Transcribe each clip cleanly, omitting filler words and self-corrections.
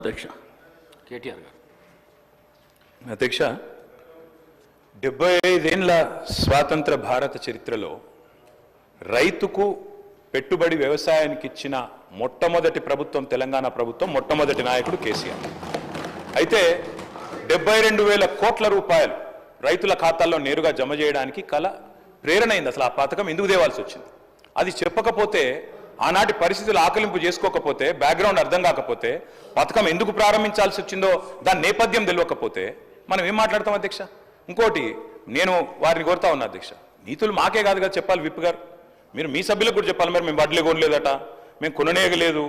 అధ్యక్ష కేటీఆర్ గారు. అధ్యక్ష 75 ఏళ్ల స్వాతంత్ర భారత చరిత్రలో రైతుకు పెట్టుబడి వ్యవసాయానికి ఇచ్చిన మొట్టమొదటి ప్రభుత్వం తెలంగాణ ప్రభుత్వం, మొట్టమొదటి నాయకుడు కేసీఆర్. అయితే 72,000 కోట్ల రూపాయలు రైతుల ఖాతాల్లో నేరుగా జమ చేయడానికి ప్రేరణ అయింది. అసలు ఆ పథకం ఎందుకు తేవాల్సి వచ్చింది అది చెప్పకపోతే, ఆనాటి పరిస్థితులు ఆకలింపు చేసుకోకపోతే, బ్యాక్గ్రౌండ్ అర్థం కాకపోతే, పథకం ఎందుకు ప్రారంభించాల్సి వచ్చిందో దాని నేపథ్యం తెలియకపోతే మనం ఏం మాట్లాడతాం అధ్యక్ష? ఇంకోటి నేను వారిని కోరుతా ఉన్నా అధ్యక్ష, నీతులు మాకే కాదు కదా చెప్పాలి. విప్ గారు మీరు మీ సభ్యులకు కూడా చెప్పాలి. మరి మేము వడ్లే కొనలేదట, మేము కొననేయలేదు,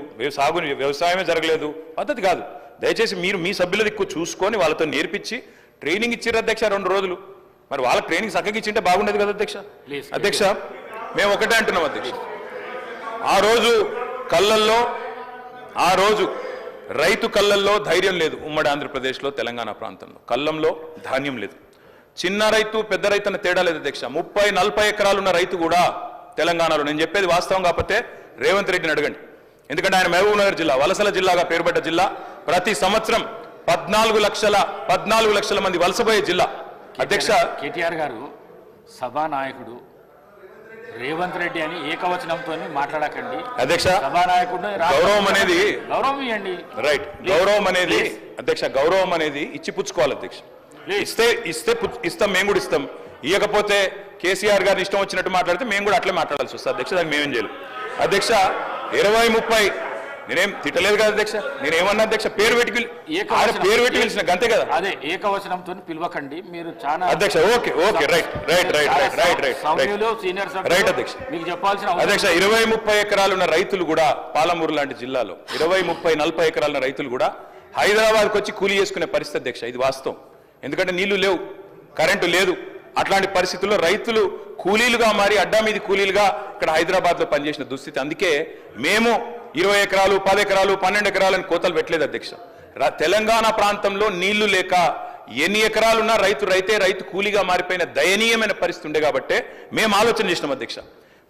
వ్యవసాయమే జరగలేదు, పద్ధతి కాదు. దయచేసి మీరు మీ సభ్యుల దిక్కు చూసుకొని వాళ్ళతో నేర్పించి ట్రైనింగ్ ఇచ్చిర్రు అధ్యక్ష 2 రోజులు. మరి వాళ్ళకి ట్రైనింగ్ చక్కగా ఇచ్చింటే బాగుండేది కదా అధ్యక్ష. అధ్యక్ష మేము ఒకటే అంటున్నాం అధ్యక్ష, ఆ రోజు రైతు కళ్ళల్లో ధైర్యం లేదు. ఉమ్మడి ఆంధ్రప్రదేశ్లో తెలంగాణ ప్రాంతంలో కళ్ళంలో ధాన్యం లేదు. చిన్న రైతు పెద్ద రైతు అన్న తేడా లేదు అధ్యక్ష. 30-40 ఎకరాలు ఉన్న రైతు కూడా తెలంగాణలో, నేను చెప్పేది వాస్తవం కాకపోతే రేవంత్ రెడ్డిని అడగండి, ఎందుకంటే ఆయన మహబూబ్ నగర్ జిల్లా వలసల జిల్లాగా పేరుపడ్డ జిల్లా. ప్రతి సంవత్సరం 14 లక్షల మంది వలసపోయే జిల్లా. అధ్యక్ష కేటీఆర్ గారు సభానాయకుడు రేవంత్ రెడ్డి అని ఏకవచనంతో మాట్లాడకండి అధ్యక్ష. సభానాయకుడు గౌరవం అనేది గౌరవం ఇవ్వండి. రైట్, గౌరవం అనేది అధ్యక్ష, గౌరవం అనేది ఇచ్చిపుచ్చుకోవాలి అధ్యక్ష. ఇస్తాం, మేము కూడా ఇస్తాం. ఇవ్వకపోతే కేసీఆర్ గారిని ఇష్టం వచ్చినట్టు మాట్లాడితే మేము కూడా అట్లే మాట్లాడాల్సి వస్తుంది అధ్యక్ష. దానికి మేమేం చేయలేం అధ్యక్ష. 20-30 నేనేం తిట్టలేదు కదా అధ్యక్ష, నేనేమన్నా అధ్యక్ష పేరు పెట్టి పిలిచిన గంతే కదా. అదే ఏకవచనంతో పిలవకండి మీరు చాలా అధ్యక్ష. ఓకే రైట్ అధ్యక్ష. మీకు చెప్పాల్సిన అధ్యక్ష 20-30 ఎకరాలు ఉన్న రైతులు కూడా, పాలమూరు లాంటి జిల్లాలో 20-30-40 ఎకరాల రైతులు కూడా హైదరాబాద్కి వచ్చి కూలీ చేసుకునే పరిస్థితి అధ్యక్ష. ఇది వాస్తవం. ఎందుకంటే నీళ్లు లేవు, కరెంటు లేదు. అట్లాంటి పరిస్థితుల్లో రైతులు కూలీలుగా మారి అడ్డా మీది కూలీలుగా ఇక్కడ హైదరాబాద్లో పనిచేసిన దుస్థితి. అందుకే మేము 20 ఎకరాలు 10 ఎకరాలు 12 ఎకరాలని కోతలు పెట్టలేదు అధ్యక్ష. తెలంగాణ ప్రాంతంలో నీళ్లు లేక ఎన్ని ఎకరాలున్నా రైతు కూలీగా మారిపోయిన దయనీయమైన పరిస్థితి ఉండే కాబట్టే మేము ఆలోచన చేసినాం అధ్యక్ష.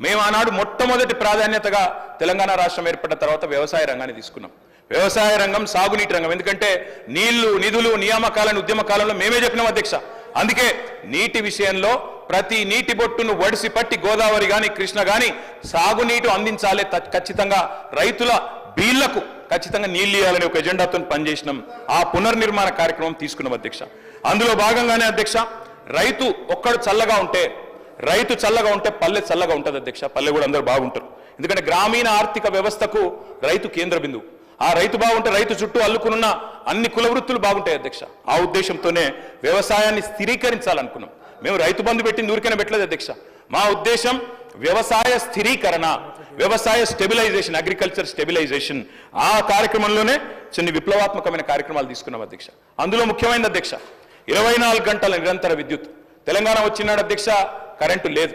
మేము ఆనాడు మొట్టమొదటి ప్రాధాన్యతగా తెలంగాణ రాష్ట్రం ఏర్పడిన తర్వాత వ్యవసాయ రంగాన్ని తీసుకున్నాం. వ్యవసాయ రంగం, సాగునీటి రంగం. ఎందుకంటే నీళ్లు, నిధులు, నియామకాలను ఉద్యమ కాలంలో మేమే చెప్పినాం అధ్యక్ష. అందుకే నీటి విషయంలో ప్రతి నీటి బొట్టును వడిసి పట్టి గోదావరి గాని కృష్ణ గాని సాగునీటి అందించాలి, ఖచ్చితంగా రైతుల బీళ్లకు ఖచ్చితంగా నీళ్లు ఇవ్వాలని ఒక ఎజెండాతో పనిచేసినాం. ఆ పునర్నిర్మాణ కార్యక్రమం తీసుకున్నాం అధ్యక్ష. అందులో భాగంగానే అధ్యక్ష, రైతు చల్లగా ఉంటే పల్లె చల్లగా ఉంటుంది అధ్యక్ష. పల్లె కూడా అందరూ బాగుంటారు. ఎందుకంటే గ్రామీణ ఆర్థిక వ్యవస్థకు రైతు కేంద్ర బిందువు. ఆ రైతు బాగుంటే రైతు చుట్టూ అల్లుకున్న అన్ని కుల వృత్తులు బాగుంటాయి అధ్యక్ష. ఆ ఉద్దేశంతోనే వ్యవసాయాన్ని స్థిరీకరించాలనుకున్నాం. మేము రైతు బంధు పెట్టింది ఊరికైనా పెట్టలేదు అధ్యక్ష. మా ఉద్దేశం వ్యవసాయ స్థిరీకరణ, వ్యవసాయ స్టెబిలైజేషన్, అగ్రికల్చర్ స్టెబిలైజేషన్. ఆ కార్యక్రమంలోనే చిన్న విప్లవాత్మకమైన కార్యక్రమాలు తీసుకున్నాం అధ్యక్ష. అందులో ముఖ్యమైనది అధ్యక్ష 24 గంటల నిరంతర విద్యుత్. తెలంగాణ వచ్చినాడు అధ్యక్ష, కరెంటు లేదు.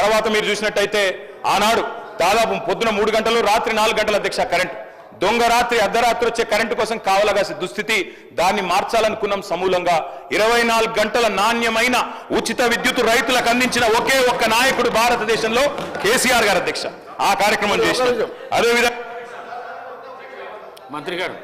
తర్వాత మీరు చూసినట్టయితే ఆనాడు దాదాపు పొద్దున 3 గంటలు, రాత్రి 4 గంటల అధ్యక్ష కరెంటు. దొంగ రాత్రి, అర్ధరాత్రి వచ్చే కరెంటు కోసం కావలగాసే దుస్థితి. దాన్ని మార్చాలనుకున్నాం సమూలంగా. 24 గంటల నాణ్యమైన ఉచిత విద్యుత్ రైతులకు అందించిన ఒకే ఒక్క నాయకుడు భారతదేశంలో కేసీఆర్ గారు అధ్యక్ష. ఆ కార్యక్రమం చేసిన. అదేవిధంగా మంత్రి గారు